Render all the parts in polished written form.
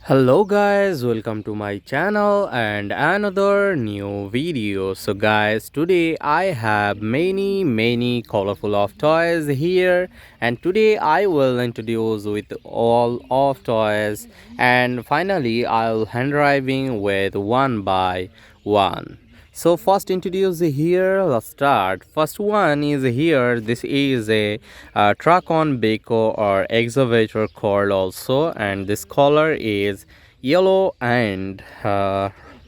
Hello guys, welcome to my channel and another new video. So guys, today I have many colorful of toys here, and today I will introduce with all of toys, and finally I'll hand driving with one by one. So first introduce here, let's start. First one is here, this is a truck on Beko or excavator called also, and this color is yellow and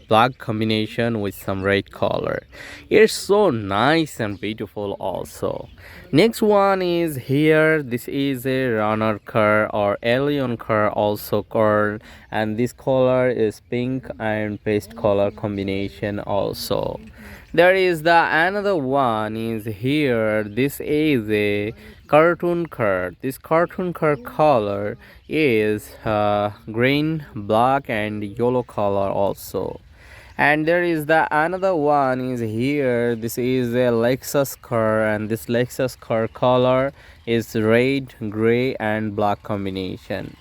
black combination with some red color. It's so nice and beautiful also. Next one is here, this is a runner car or alien car also called, and this color is pink and paste color combination also. There is the another one is here, this is a cartoon car. This cartoon car color is green, black and yellow color also. And there is the another one is here, this is a Lexus car, and this Lexus car color is red, gray and black combination.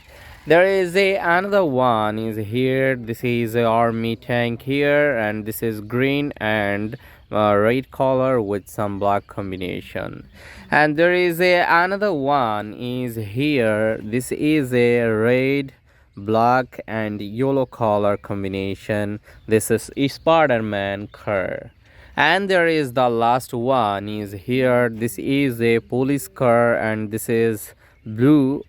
There is a another one is here, this is a army tank here, and this is green and red color with some black combination. And there is a another one is here, this is a red, black and yellow color combination. This is a Spider-Man car. And there is the last one is here, this is a police car, and this is blue,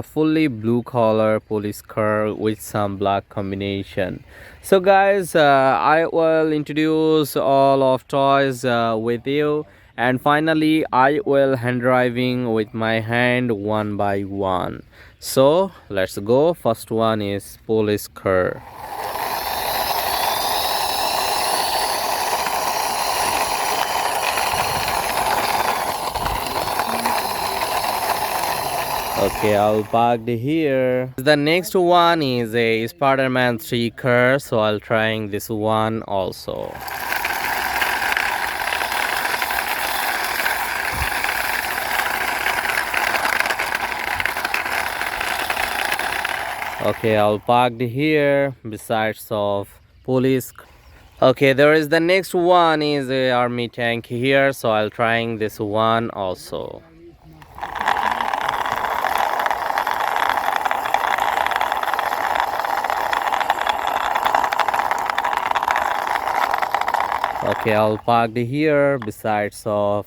fully blue color police car with some black combination. So guys, I will introduce all of toys with you, and finally I will hand driving with my hand one by one. So let's go. First one is police car. Okay, I'll park here. The next one is a Spider-Man 3 car, so I'll trying this one also. Okay, I'll park here besides of police. Okay, there is the next one is a army tank here, so I'll trying this one also. Okay, I'll park here besides of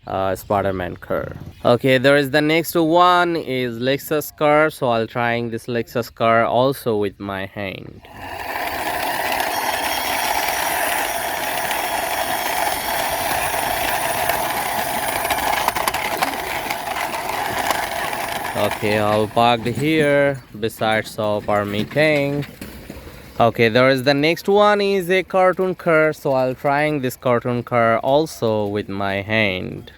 Spider-Man car. Okay, there is the next one is Lexus car, so I'll trying this Lexus car also with my hand. Okay, I'll park here besides of army tank. Okay, there is the next one is a cartoon car, so I'll trying this cartoon car also with my hand.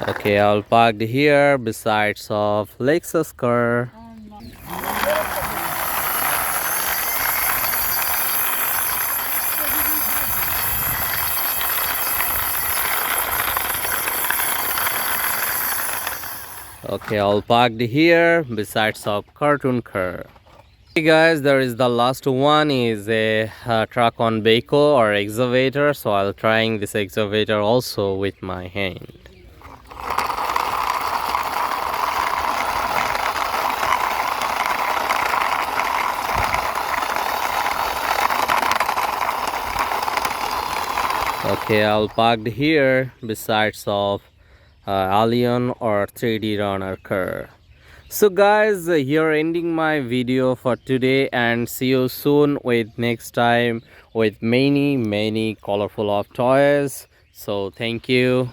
Okay, I'll park here besides of Lexus car. Okay, I'll park here besides of cartoon car. Hey guys, there is the last one is a truck on Beko or excavator, so I'll trying this excavator also with my hand. Okay, I'll park here besides of alien or 3D runner car. So guys, here ending my video for today, and see you soon with next time with many colorful of toys. So thank you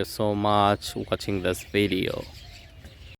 so much watching this video.